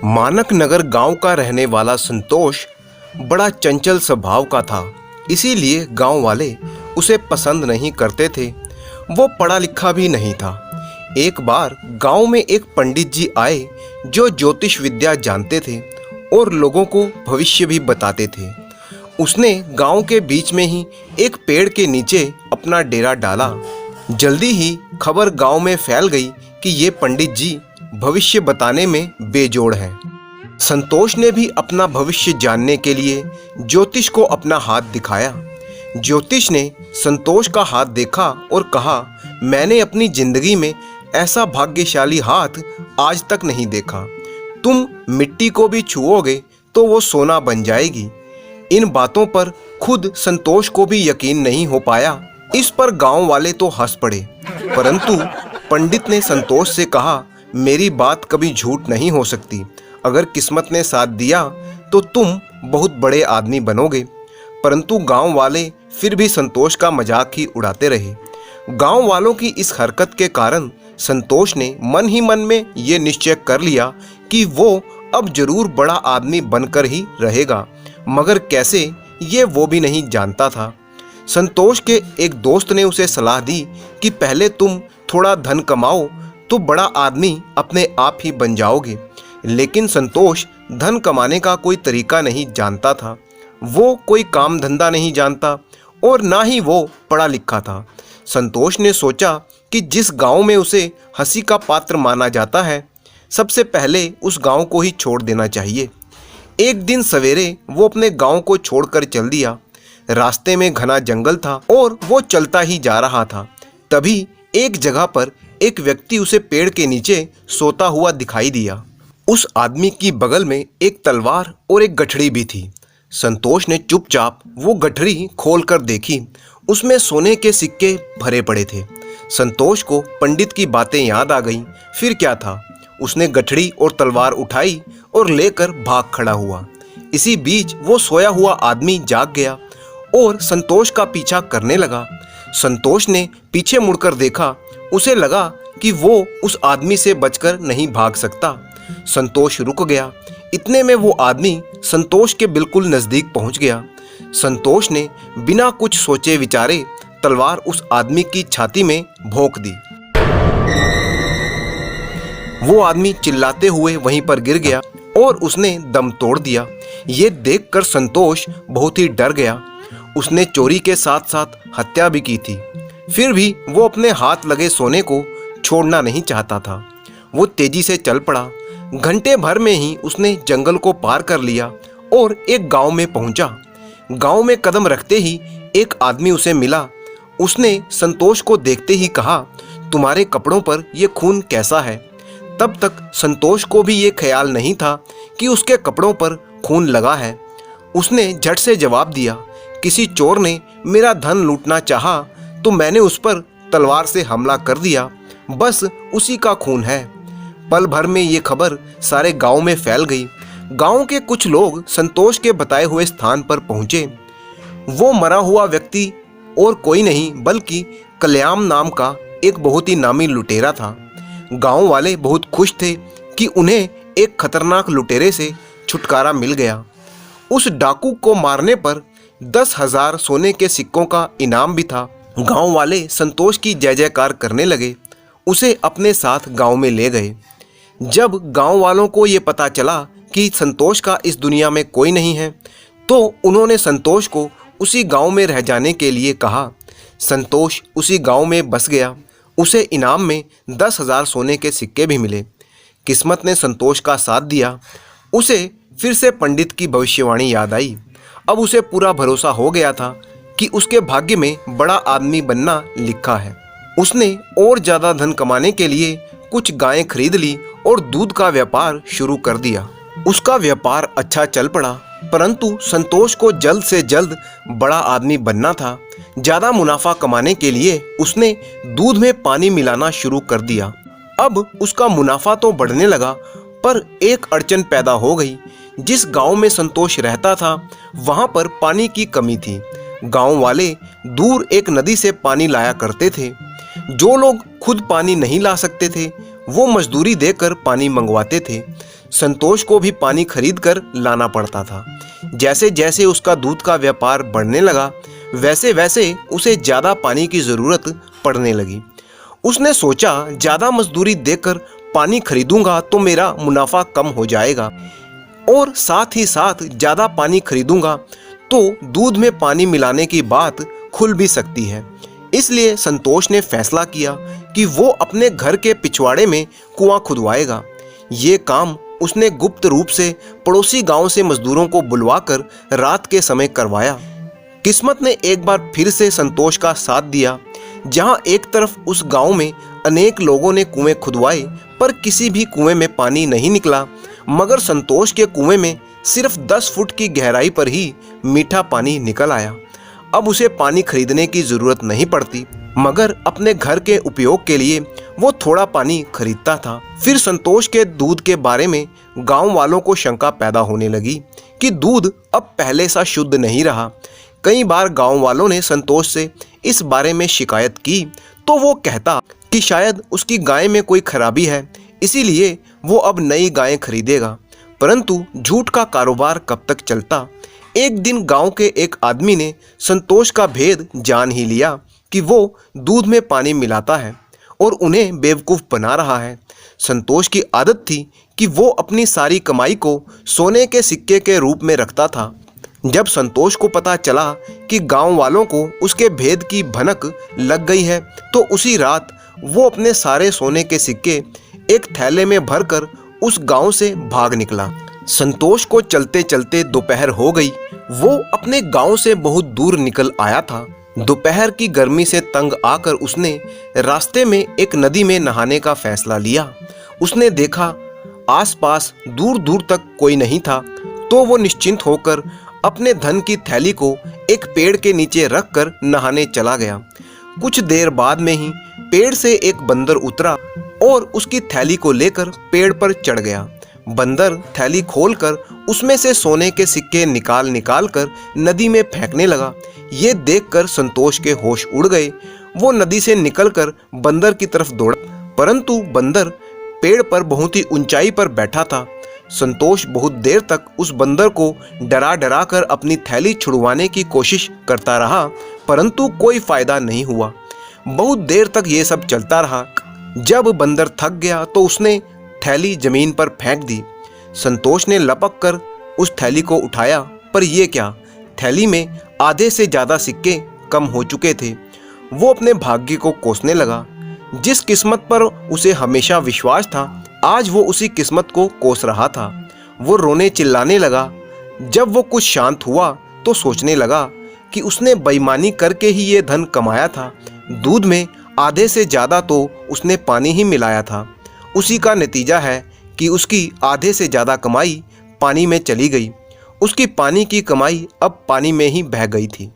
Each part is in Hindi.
मानक नगर गांव का रहने वाला संतोष बड़ा चंचल स्वभाव का था। इसीलिए गांव वाले उसे पसंद नहीं करते थे। वो पढ़ा लिखा भी नहीं था। एक बार गांव में एक पंडित जी आए जो ज्योतिष विद्या जानते थे और लोगों को भविष्य भी बताते थे। उसने गांव के बीच में ही एक पेड़ के नीचे अपना डेरा डाला। जल्दी ही खबर गांव में फैल गई कि ये पंडित जी भविष्य बताने में बेजोड़ हैं। संतोष ने भी अपना भविष्य जानने के लिए ज्योतिष को अपना हाथ दिखाया। ज्योतिष ने संतोष का हाथ देखा और कहा, मैंने अपनी जिंदगी में ऐसा भाग्यशाली हाथ आज तक नहीं देखा। तुम मिट्टी को भी छुओगे तो वो सोना बन जाएगी। इन बातों पर खुद संतोष को भी यकीन नहीं हो पाया। इस पर गांव वाले तो हंस पड़े, परंतु पंडित ने संतोष से कहा, मेरी बात कभी झूठ नहीं हो सकती। अगर किस्मत ने साथ दिया तो तुम बहुत बड़े आदमी बनोगे। परंतु गांव वाले फिर भी संतोष का मजाक ही उड़ाते रहे। गांव वालों की इस हरकत के कारण संतोष ने मन ही मन में ये निश्चय कर लिया कि वो अब जरूर बड़ा आदमी बनकर ही रहेगा, मगर कैसे ये वो भी नहीं जानता था। संतोष के एक दोस्त ने उसे सलाह दी कि पहले तुम थोड़ा धन कमाओ तो बड़ा आदमी अपने आप ही बन जाओगे। लेकिन संतोष धन कमाने का कोई तरीका नहीं जानता था। वो कोई काम धंधा नहीं जानता और ना ही वो पढ़ा लिखा था। संतोष ने सोचा कि जिस गांव में उसे हंसी का पात्र माना जाता है, सबसे पहले उस गांव को ही छोड़ देना चाहिए। एक दिन सवेरे वो अपने गांव को छोड़कर चल दिया। रास्ते में घना जंगल था और वो चलता ही जा रहा था। तभी एक जगह पर एक व्यक्ति उसे पेड़ के नीचे सोता हुआ दिखाई दिया। उस आदमी की बगल में एक तलवार और एक गठरी भी थी। संतोष ने चुपचाप वो गठरी खोलकर देखी। उसमें सोने के सिक्के भरे पड़े थे। संतोष को पंडित की बातें याद आ गईं। फिर क्या था, उसने गठरी और तलवार उठाई और लेकर भाग खड़ा हुआ। इसी बीच वो सोया हुआ आदमी जाग गया और संतोष का पीछा करने लगा। संतोष ने पीछे मुड़कर देखा। उसे लगा कि वो उस आदमी से बचकर नहीं भाग सकता। संतोष रुक गया। इतने में वो आदमी संतोष के बिल्कुल नजदीक पहुंच गया। संतोष ने बिना कुछ सोचे विचारे तलवार उस आदमी की छाती में भोंक दी। वो आदमी चिल्लाते हुए वहीं पर गिर गया और उसने दम तोड़ दिया। ये देखकर संतोष बहुत ही डर गया। उसने चोरी के साथ साथ हत्या भी की थी। फिर भी वो अपने हाथ लगे सोने को छोड़ना नहीं चाहता था। वो तेजी से चल पड़ा। घंटे भर में ही उसने जंगल को पार कर लिया और एक गांव में पहुंचा। गांव में कदम रखते ही एक आदमी उसे मिला। उसने संतोष को देखते ही कहा, तुम्हारे कपड़ों पर यह खून कैसा है? तब तक संतोष को भी ये ख्याल नहीं था कि उसके कपड़ों पर खून लगा है। उसने झट से जवाब दिया, किसी चोर ने मेरा धन लूटना चाहा तो मैंने उस पर तलवार से हमला कर दिया, बस उसी का खून है। पल भर में ये खबर सारे गांव में फैल गई। गांव के कुछ लोग संतोष के बताए हुए स्थान पर पहुंचे। वो मरा हुआ व्यक्ति और कोई नहीं बल्कि कल्याण नाम का एक बहुत ही नामी लुटेरा था। गांव वाले बहुत खुश थे कि उन्हें एक खतरनाक लुटेरे से छुटकारा मिल गया। उस डाकू को मारने पर 10,000 सोने के सिक्कों का इनाम भी था। गांव वाले संतोष की जय जयकार करने लगे। उसे अपने साथ गांव में ले गए। जब गांव वालों को ये पता चला कि संतोष का इस दुनिया में कोई नहीं है, तो उन्होंने संतोष को उसी गांव में रह जाने के लिए कहा। संतोष उसी गांव में बस गया। उसे इनाम में 10,000 सोने के सिक्के भी मिले। किस्मत ने संतोष का साथ दिया। उसे फिर से पंडित की भविष्यवाणी याद आई। अब उसे पूरा भरोसा हो गया था कि उसके भाग्य में बड़ा आदमी बनना लिखा है। उसने और ज़्यादा धन कमाने के लिए कुछ गायें खरीद ली और दूध का व्यापार शुरू कर दिया। उसका व्यापार अच्छा चल पड़ा, परंतु संतोष को जल्द से जल्द बड़ा आदमी बनना था। ज़्यादा मुनाफा कमाने के लिए उसने दूध में पानी मिलाना शुरू कर दिया। अब उसका मुनाफा तो बढ़ने लगा, पर एक अड़चन पैदा हो गई। जिस गांव में संतोष रहता था वहां पर पानी की कमी थी। गांव वाले दूर एक नदी से पानी लाया करते थे। जो लोग खुद पानी नहीं ला सकते थे वो मजदूरी देकर पानी मंगवाते थे। संतोष को भी पानी खरीद कर लाना पड़ता था। जैसे जैसे उसका दूध का व्यापार बढ़ने लगा, वैसे वैसे उसे ज़्यादा पानी की ज़रूरत पड़ने लगी। उसने सोचा, ज़्यादा मजदूरी देकर पानी खरीदूंगा तो मेरा मुनाफा कम हो जाएगा, और साथ ही साथ ज़्यादा पानी खरीदूंगा तो दूध में पानी मिलाने की बात खुल भी सकती है। इसलिए संतोष ने फैसला किया कि वो अपने घर के पिछवाड़े में कुआं खुदवाएगा। ये काम उसने गुप्त रूप से पड़ोसी गांव से मजदूरों को बुलवाकर रात के समय करवाया। किस्मत ने एक बार फिर से संतोष का साथ दिया। जहां एक तरफ उस गांव में अनेक लोगों ने कुएं खुदवाए पर किसी भी कुएं में पानी नहीं निकला, मगर संतोष के कुएं में सिर्फ 10 फुट की गहराई पर ही मीठा पानी निकल आया। अब उसे पानी खरीदने की जरूरत नहीं पड़ती, मगर अपने घर के उपयोग के लिए वो थोड़ा पानी खरीदता था। फिर संतोष के दूध के बारे में गांव वालों को शंका पैदा होने लगी कि दूध अब पहले सा शुद्ध नहीं रहा। कई बार गांव वालों ने संतोष से इस बारे में शिकायत की तो वो कहता कि शायद उसकी गाय में कोई खराबी है, इसीलिए वो अब नई गायें खरीदेगा। परंतु झूठ का कारोबार कब तक चलता। एक दिन गांव के एक आदमी ने संतोष का भेद जान ही लिया कि वो दूध में पानी मिलाता है और उन्हें बेवकूफ़ बना रहा है। संतोष की आदत थी कि वो अपनी सारी कमाई को सोने के सिक्के के रूप में रखता था। जब संतोष को पता चला कि गांव वालों को उसके भेद की भनक लग गई है, तो उसी रात वो अपने सारे सोने के सिक्के एक थैले में भरकर उस गांव से भाग निकला। संतोष को चलते चलते दोपहर हो गई। वो अपने गांव से बहुत दूर निकल आया था। दोपहर की गर्मी से तंग आकर उसने रास्ते में एक नदी में नहाने का फैसला लिया। उसने देखा आसपास दूर दूर तक कोई नहीं था, तो वो निश्चिंत होकर अपने धन की थैली को एक पेड़ के नीचे रखकर नहाने चला गया। कुछ देर बाद में ही पेड़ से एक बंदर उतरा और उसकी थैली को लेकर पेड़ पर चढ़ गया। बंदर थैली खोलकर उसमें से सोने के सिक्के निकाल निकाल कर नदी में फेंकने लगा। ये देखकर संतोष के होश उड़ गए। वो नदी से निकलकर बंदर की तरफ दौड़ा, परंतु बंदर पेड़ पर बहुत ही ऊंचाई पर बैठा था। संतोष बहुत देर तक उस बंदर को डरा डरा कर अपनी थैली छुड़वाने की कोशिश करता रहा, परंतु कोई फायदा नहीं हुआ। बहुत देर तक ये सब चलता रहा। जब बंदर थक गया तो उसने थैली जमीन पर फेंक दी। संतोष ने लपक कर उस थैली को उठाया, पर यह क्या, थैली में आधे से ज़्यादा सिक्के कम हो चुके थे। वो अपने भाग्य को कोसने लगा। जिस किस्मत पर उसे हमेशा विश्वास था, आज वो उसी किस्मत को कोस रहा था। वो रोने चिल्लाने लगा। जब वो कुछ शांत हुआ तो सोचने लगा कि उसने बेईमानी करके ही ये धन कमाया था। दूध में आधे से ज़्यादा तो उसने पानी ही मिलाया था। उसी का नतीजा है कि उसकी आधे से ज़्यादा कमाई पानी में चली गई। उसकी पानी की कमाई अब पानी में ही बह गई थी।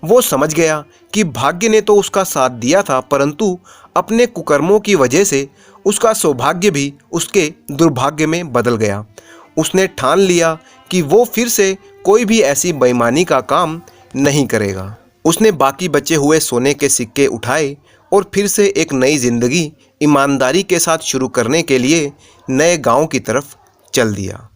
वो समझ गया कि भाग्य ने तो उसका साथ दिया था, परंतु अपने कुकर्मों की वजह से उसका सौभाग्य भी उसके दुर्भाग्य में बदल गया। उसने ठान लिया कि वो फिर से कोई भी ऐसी बेईमानी का काम नहीं करेगा। उसने बाकी बचे हुए सोने के सिक्के उठाए और फिर से एक नई जिंदगी ईमानदारी के साथ शुरू करने के लिए नए गांव की तरफ चल दिया।